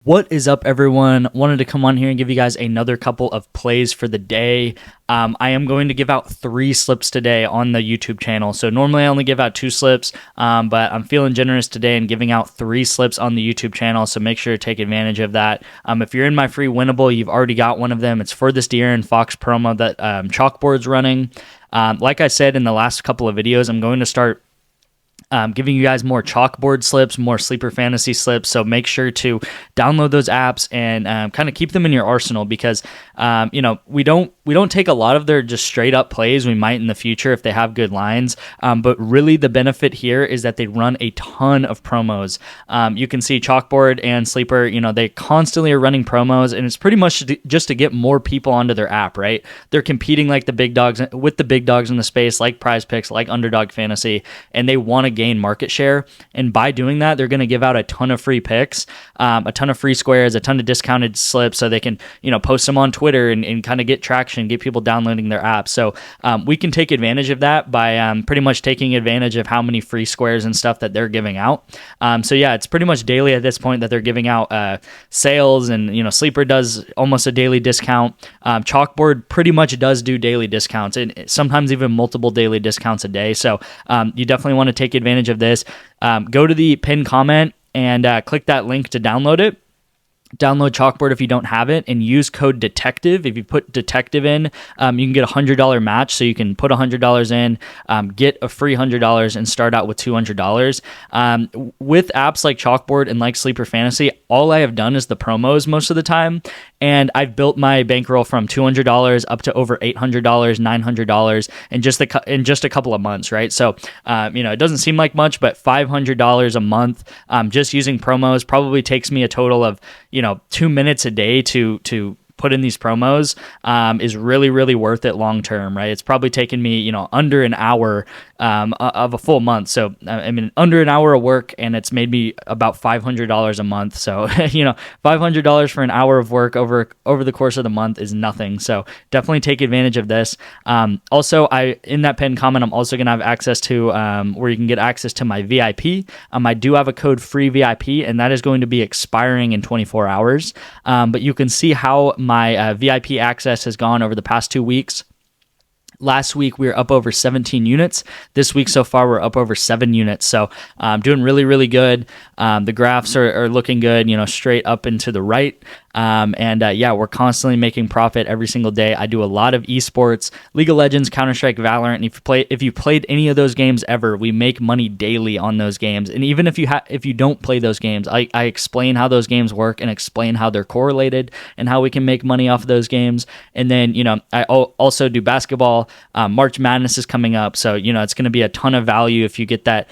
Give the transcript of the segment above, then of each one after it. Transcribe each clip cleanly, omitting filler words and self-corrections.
What is up, everyone? Wanted to come on here and give you guys another couple of plays for the day. I am going to give out 3 slips today on the YouTube channel. So normally I only give out 2 slips, but I'm feeling generous today and giving out 3 slips on the YouTube channel. So make sure to take advantage of that. If you're in my free winnable, you've already got one of them. It's for this De'Aaron Fox promo that Chalkboard's running. Like I said in the last couple of videos, I'm going to start giving you guys more chalkboard slips, more sleeper fantasy slips. So make sure to download those apps and kind of keep them in your arsenal because we don't take a lot of their just straight up plays. We might in the future if they have good lines, but really the benefit here is that they run a ton of promos. You can see chalkboard and sleeper, they constantly are running promos, and it's pretty much just to get more people onto their app, right? They're competing like the big dogs with the big dogs in the space, like Prizepicks, like Underdog Fantasy, and they want to gain market share. And by doing that, they're going to give out a ton of free picks, a ton of free squares, a ton of discounted slips, so they can post them on Twitter and kind of get traction, get people downloading their app. So we can take advantage of that by pretty much taking advantage of how many free squares and stuff that they're giving out. So yeah, it's pretty much daily at this point that they're giving out sales, and Sleeper does almost a daily discount. Chalkboard pretty much does do daily discounts, and sometimes even multiple daily discounts a day. So you definitely want to take advantage of this. Go to the pinned comment and click that link to download it. Download Chalkboard if you don't have it, and use code DETECTIVE. If you put DETECTIVE in, you can get a $100 match. So you can put $100 in, get a free $100, and start out with $200. With apps like Chalkboard and like Sleeper Fantasy, all I have done is the promos most of the time, and I've built my bankroll from $200 up to over $800, $900 in just a couple of months, right? So it doesn't seem like much, but $500 a month just using promos probably takes me a total of 2 minutes a day to put in these promos is really, really worth it long term, right? It's probably taken me, under an hour of a full month. So, under an hour of work, and it's made me about $500 a month. So, $500 for an hour of work over the course of the month is nothing. So definitely take advantage of this. Also, in that pinned comment, I'm also going to have access to where you can get access to my VIP. I do have a code free VIP, and that is going to be expiring in 24 hours. But you can see how my VIP access has gone over the past 2 weeks. Last week, we were up over 17 units. This week so far, we're up over 7 units. So doing really, really good. The graphs are looking good, straight up and to the right. We're constantly making profit every single day. I do a lot of esports, League of Legends, Counter-Strike, Valorant. And if you played any of those games ever, we make money daily on those games. And even if you don't play those games, I explain how those games work and explain how they're correlated and how we can make money off of those games. And then, I also do basketball. March Madness is coming up, so it's going to be a ton of value if you get that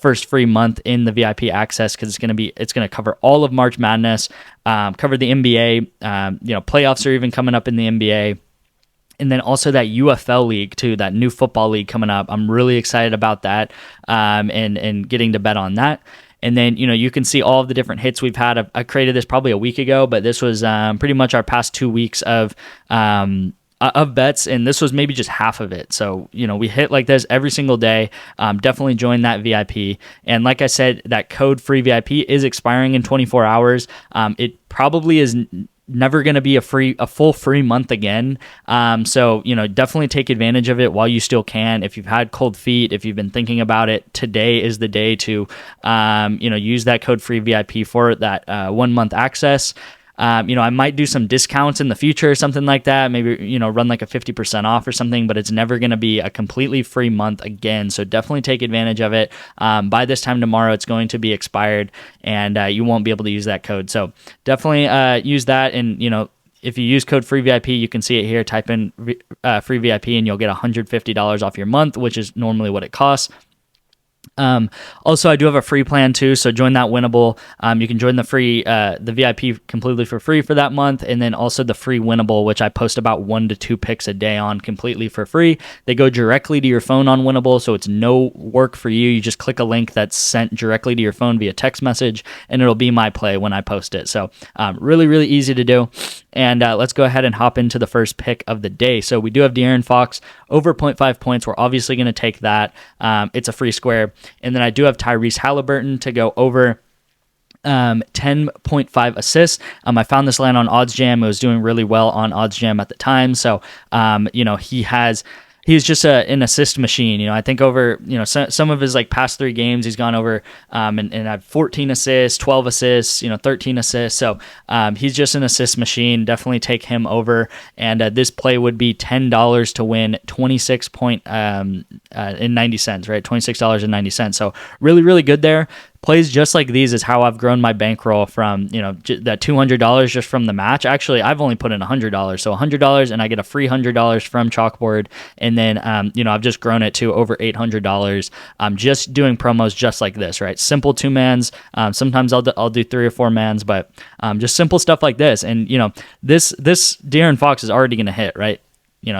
first free month in the VIP access, because it's going to cover all of March Madness, cover the NBA. Playoffs are even coming up in the NBA. And then also that UFL league too, that new football league coming up. I'm really excited about that, and getting to bet on that. And then, you can see all of the different hits we've had. I created this probably a week ago, but this was pretty much our past 2 weeks of bets, and this was maybe just half of it. So, we hit like this every single day. Definitely join that VIP. And like I said, that code free VIP is expiring in 24 hours. It probably is never going to be a full free month again. So, definitely take advantage of it while you still can. If you've had cold feet, if you've been thinking about it, today is the day to, use that code free VIP for that 1 month access. I might do some discounts in the future or something like that. Maybe, run like a 50% off or something, but it's never going to be a completely free month again. So definitely take advantage of it. By this time tomorrow, it's going to be expired, and you won't be able to use that code. So definitely use that. And, if you use code free VIP, you can see it here. Type in free VIP and you'll get $150 off your month, which is normally what it costs. Also, I do have a free plan too, so join that winnable. You can join the VIP completely for free for that month, and then also the free winnable, which I post about 1 to 2 picks a day on completely for free. They go directly to your phone on winnable, so it's no work for you. You just click a link that's sent directly to your phone via text message, and it'll be my play when I post it. So really, really easy to do. And let's go ahead and hop into the first pick of the day. So we do have De'Aaron Fox over 0.5 points. We're obviously going to take that. It's a free square. And then I do have Tyrese Halliburton to go over 10.5 assists. I found this line on OddsJam. It was doing really well on OddsJam at the time. So, he's just an assist machine. I think over, some of his like past 3 games, he's gone over and had 14 assists, 12 assists, 13 assists. So he's just an assist machine. Definitely take him over. And this play would be $10 to win 26 point in 90 cents, right? $26.90. So really, really good there. Plays just like these is how I've grown my bankroll from, that $200 just from the match. Actually, I've only put in $100. So $100 and I get a free $100 from Chalkboard. And then, I've just grown it to over $800. Just doing promos just like this, right? Simple 2-mans. Sometimes I'll do 3 or 4 mans, but just simple stuff like this. And, this De'Aaron Fox is already going to hit, right?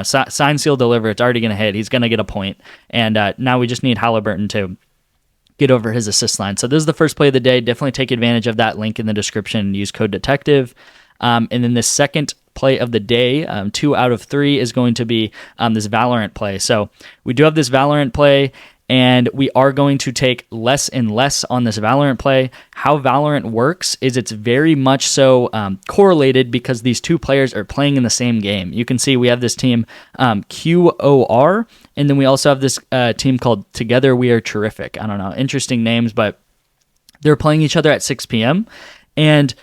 Sign, seal, deliver. It's already going to hit. He's going to get a point. And now we just need Halliburton to get over his assist line. So this is the first play of the day. Definitely take advantage of that link in the description and use code detective. And then the second play of the day, 2 out of 3, is going to be this Valorant play. So we do have this Valorant play, and we are going to take less and less on this Valorant play. How Valorant works is it's very much so correlated because these 2 players are playing in the same game. You can see we have this team QOR, and then we also have this team called Together We Are Terrific. I don't know, interesting names, but they're playing each other at 6 p.m. And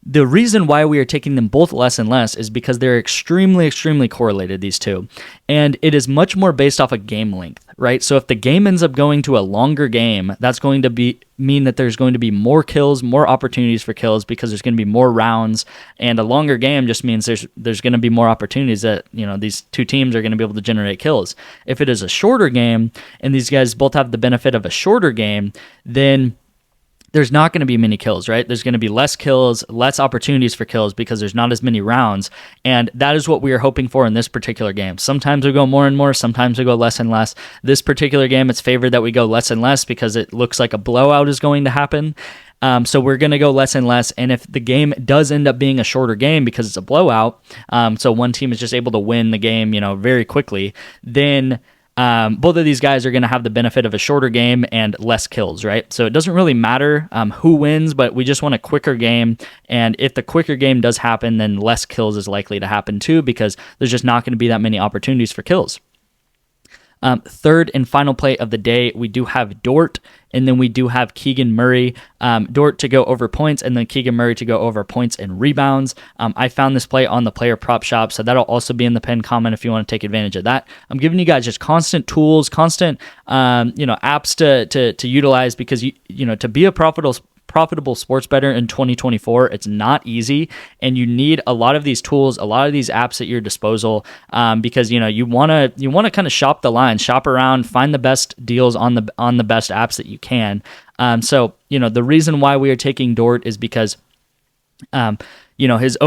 the reason why we are taking them both less and less is because they're extremely, extremely correlated, these 2. And it is much more based off of game length, right? So if the game ends up going to a longer game, that's going to mean that there's going to be more kills, more opportunities for kills because there's going to be more rounds. And a longer game just means there's going to be more opportunities that, these 2 teams are going to be able to generate kills. If it is a shorter game and these guys both have the benefit of a shorter game, then there's not going to be many kills, right? There's going to be less kills, less opportunities for kills because there's not as many rounds. And that is what we are hoping for in this particular game. Sometimes we go more and more, sometimes we go less and less. This particular game, it's favored that we go less and less because it looks like a blowout is going to happen. So we're going to go less and less. And if the game does end up being a shorter game because it's a blowout, so one team is just able to win the game, very quickly, then both of these guys are going to have the benefit of a shorter game and less kills, right? So it doesn't really matter who wins, but we just want a quicker game. And if the quicker game does happen, then less kills is likely to happen too, because there's just not going to be that many opportunities for kills. Third and final play of the day, we do have Dort, and then we do have Keegan Murray. Dort to go over points, and then Keegan Murray to go over points and rebounds. I found this play on the player prop shop, so that'll also be in the pinned comment if you want to take advantage of that. I'm giving you guys just constant tools, constant apps to utilize, because to be a profitable sports bettor in 2024, it's not easy, and you need a lot of these tools, a lot of these apps at your disposal, because you want to kind of shop the line, shop around, find the best deals on the best apps that you can. So the reason why we are taking Dort is because his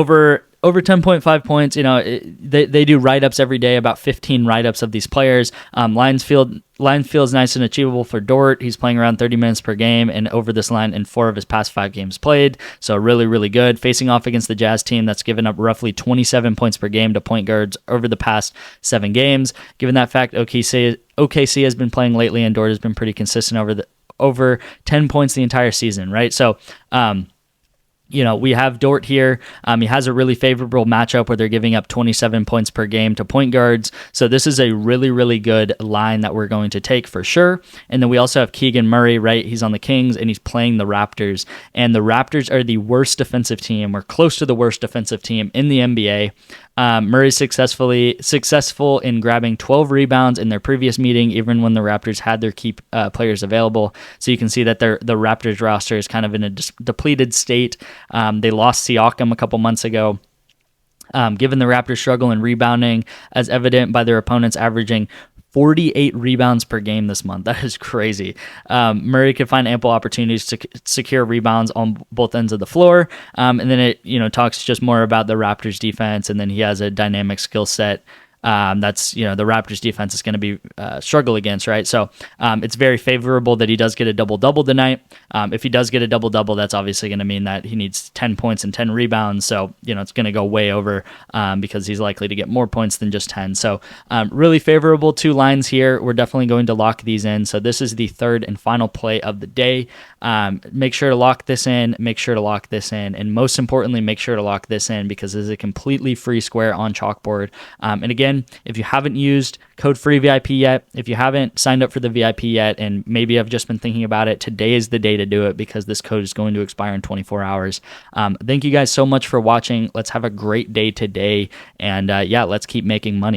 over 10.5 points, they do write-ups every day, about 15 write-ups of these players. Line feels nice and achievable for Dort. He's playing around 30 minutes per game and over this line in 4 of his past 5 games played. So really, really good. Facing off against the Jazz team that's given up roughly 27 points per game to point guards over the past 7 games. Given that fact, OKC has been playing lately, and Dort has been pretty consistent over 10 points the entire season, right? So, we have Dort here. He has a really favorable matchup where they're giving up 27 points per game to point guards. So this is a really, really good line that we're going to take for sure. And then we also have Keegan Murray, right? He's on the Kings and he's playing the Raptors. And the Raptors are the worst defensive team, or close to the worst defensive team in the NBA. Murray's successful in grabbing 12 rebounds in their previous meeting, even when the Raptors had their key players available. So you can see that the Raptors roster is kind of in a depleted state. They lost Siakam a couple months ago. Given the Raptors' struggle in rebounding, as evident by their opponents averaging 48 rebounds per game this month. That is crazy. Murray could find ample opportunities to secure rebounds on both ends of the floor. And then it talks just more about the Raptors defense, and then he has a dynamic skill set that's, the Raptors defense is going to be struggle against, right? So it's very favorable that he does get a double-double tonight. If he does get a double-double, that's obviously going to mean that he needs 10 points and 10 rebounds. So, it's going to go way over because he's likely to get more points than just 10. So really favorable two lines here. We're definitely going to lock these in. So this is the third and final play of the day. Make sure to lock this in. Make sure to lock this in. And most importantly, make sure to lock this in because this is a completely free square on Chalkboard. And again, if you haven't used code free VIP yet, if you haven't signed up for the VIP yet, and maybe I've just been thinking about it, today is the day to do it because this code is going to expire in 24 hours. Thank you guys so much for watching. Let's have a great day today. And yeah, let's keep making money.